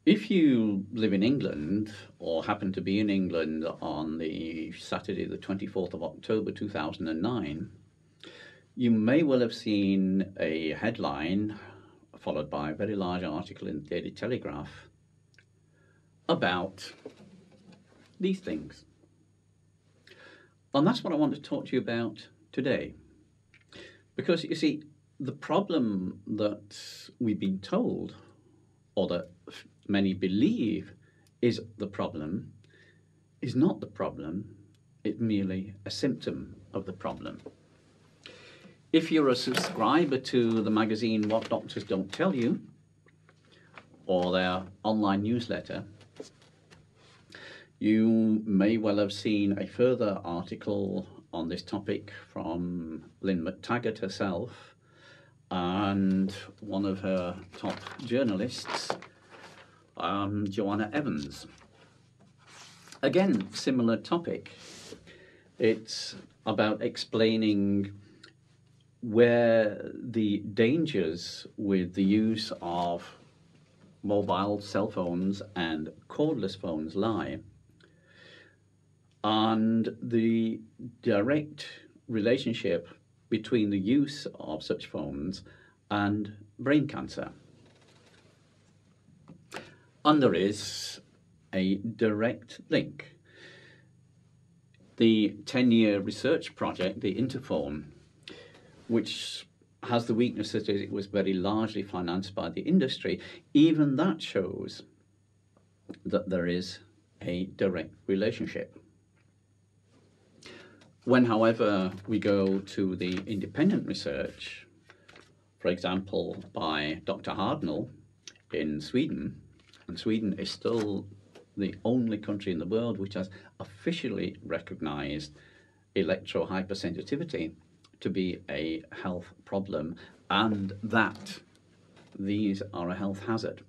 If you live in England or happen to be in England on the Saturday, the 24th of October 2009, you may well have seen a headline followed by a very large article in the Daily Telegraph about these things. And that's what I want to talk to you about today. Because you see, the problem that we've been told, or that many believe is the problem, is not the problem. It's merely a symptom of the problem. If you're a subscriber to the magazine What Doctors Don't Tell You, or their online newsletter, you may well have seen a further article on this topic from Lynn McTaggart herself and one of her top journalists, Joanna Evans. Again, similar topic. It's about explaining where the dangers with the use of mobile cell phones and cordless phones lie, and the direct relationship between the use of such phones and brain cancer. And there is a direct link. The 10-year research project, the Interphone, which has the weakness that it was very largely financed by the industry, even that shows that there is a direct relationship. When, however, we go to the independent research, for example, by Dr. Hardnell in Sweden, and Sweden is still the only country in the world which has officially recognized electro-hypersensitivity to be a health problem, and that these are a health hazard.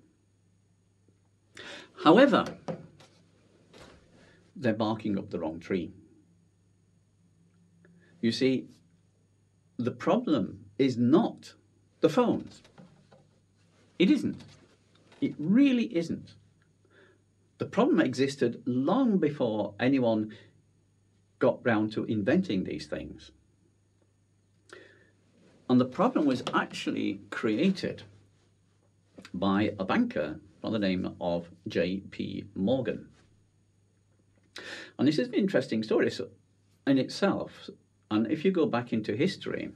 However, they're barking up the wrong tree. You see, the problem is not the phones. It isn't. It really isn't. The problem existed long before anyone got round to inventing these things. And the problem was actually created by a banker by the name of J.P. Morgan. And this is an interesting story in itself. And if you go back into history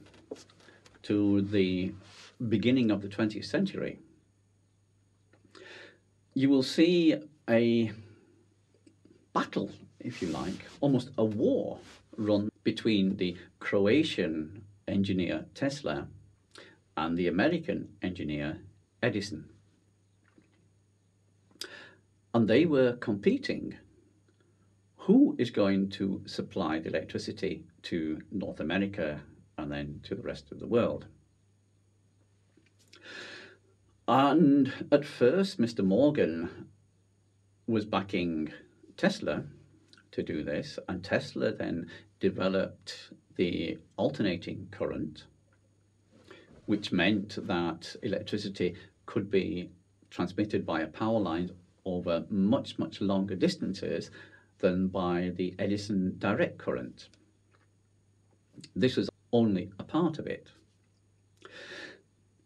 to the beginning of the 20th century, you will see a battle, if you like, almost a war run between the Croatian engineer Tesla and the American engineer Edison. And they were competing. Who is going to supply the electricity to North America and then to the rest of the world? And at first, Mr. Morgan was backing Tesla to do this, and Tesla then developed the alternating current, which meant that electricity could be transmitted via power lines over much, much longer distances than by the Edison direct current. This was only a part of it.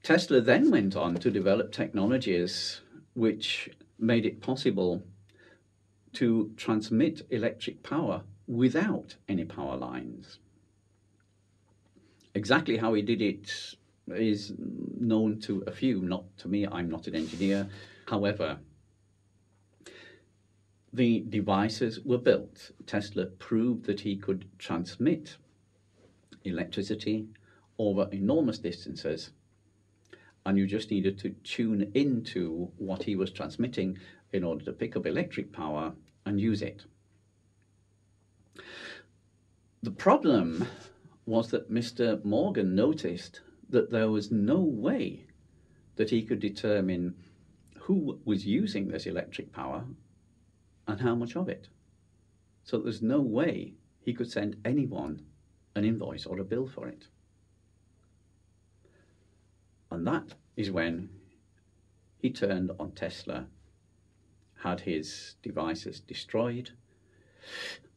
Tesla then went on to develop technologies which made it possible to transmit electric power without any power lines. Exactly how he did it is known to a few, not to me. I'm not an engineer. However, the devices were built. Tesla proved that he could transmit electricity over enormous distances, and you just needed to tune into what he was transmitting in order to pick up electric power and use it. The problem was that Mr. Morgan noticed that there was no way that he could determine who was using this electric power and how much of it. So there's no way he could send anyone an invoice or a bill for it. And that is when he turned on Tesla had his devices destroyed,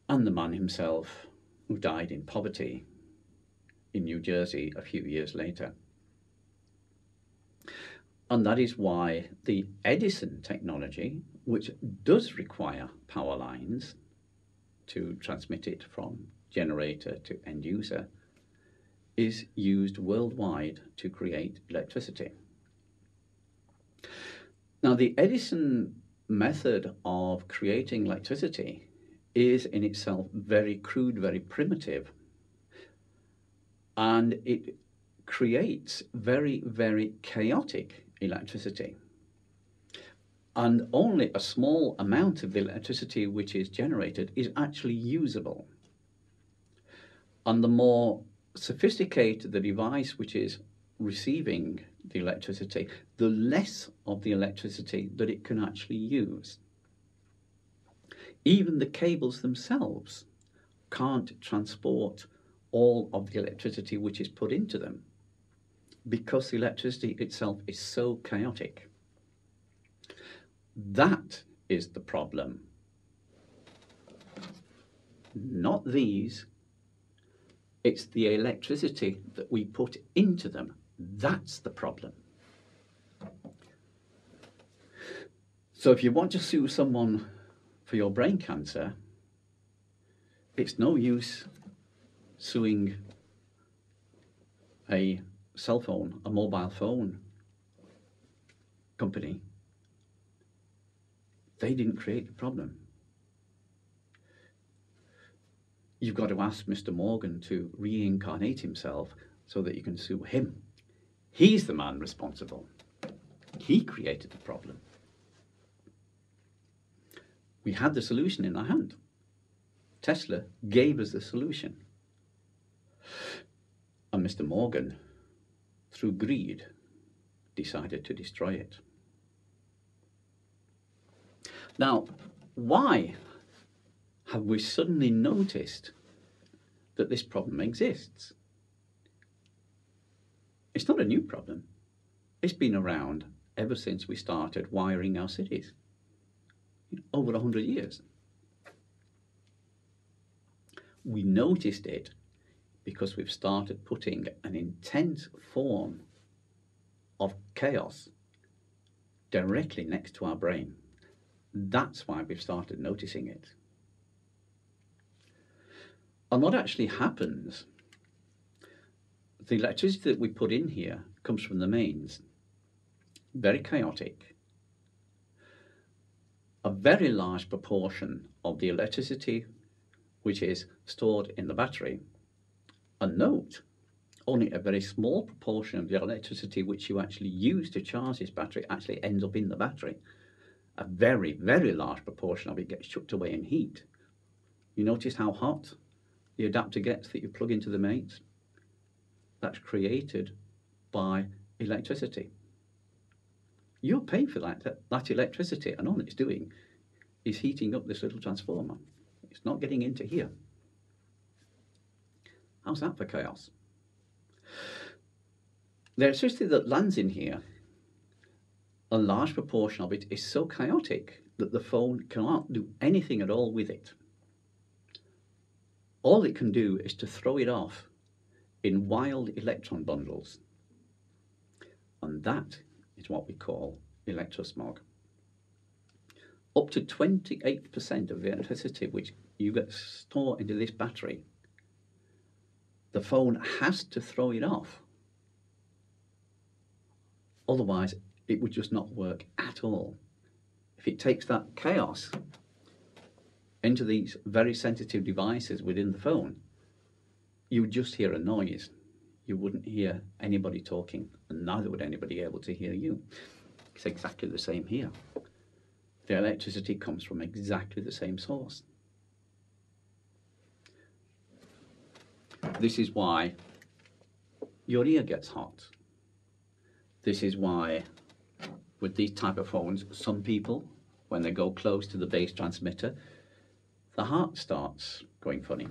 and the man himself, who died in poverty in New Jersey a few years later. And that is why the Edison technology, which does require power lines to transmit it from generator to end user, is used worldwide to create electricity. Now, the Edison method of creating electricity is in itself very crude, very primitive, and it creates very, very chaotic electricity. And only a small amount of the electricity which is generated is actually usable. And the more sophisticated the device which is receiving the electricity, the less of the electricity that it can actually use. Even the cables themselves can't transport all of the electricity which is put into them, because the electricity itself is so chaotic. That is the problem. Not these. It's the electricity that we put into them. That's the problem. So if you want to sue someone for your brain cancer, it's no use suing a cell phone, a mobile phone company. They didn't create the problem. You've got to ask Mr. Morgan to reincarnate himself so that you can sue him. He's the man responsible. He created the problem. We had the solution in our hand. Tesla gave us the solution. And Mr. Morgan, through greed, decided to destroy it. Now, why have we suddenly noticed that this problem exists? It's not a new problem. It's been around ever since we started wiring our cities, over 100 years. We noticed it because we've started putting an intense form of chaos directly next to our brain. That's why we've started noticing it. And what actually happens, the electricity that we put in here comes from the mains. Very chaotic. A very large proportion of the electricity which is stored in the battery. And note, only a very small proportion of the electricity which you actually use to charge this battery actually ends up in the battery. A very, very large proportion of it gets chucked away in heat. You notice how hot the adapter gets that you plug into the mains? That's created by electricity. You're paying for that electricity, and all it's doing is heating up this little transformer. It's not getting into here. How's that for chaos? The electricity that lands in here, a large proportion of it is so chaotic that the phone cannot do anything at all with it. All it can do is to throw it off in wild electron bundles. And that is what we call electrosmog. Up to 28% of the electricity which you get stored into this battery, the phone has to throw it off. Otherwise, it would just not work at all. If it takes that chaos into these very sensitive devices within the phone, you would just hear a noise. You wouldn't hear anybody talking, and neither would anybody be able to hear you. It's exactly the same here. The electricity comes from exactly the same source. This is why your ear gets hot. This is why, with these type of phones, some people, when they go close to the base transmitter, the heart starts going funny.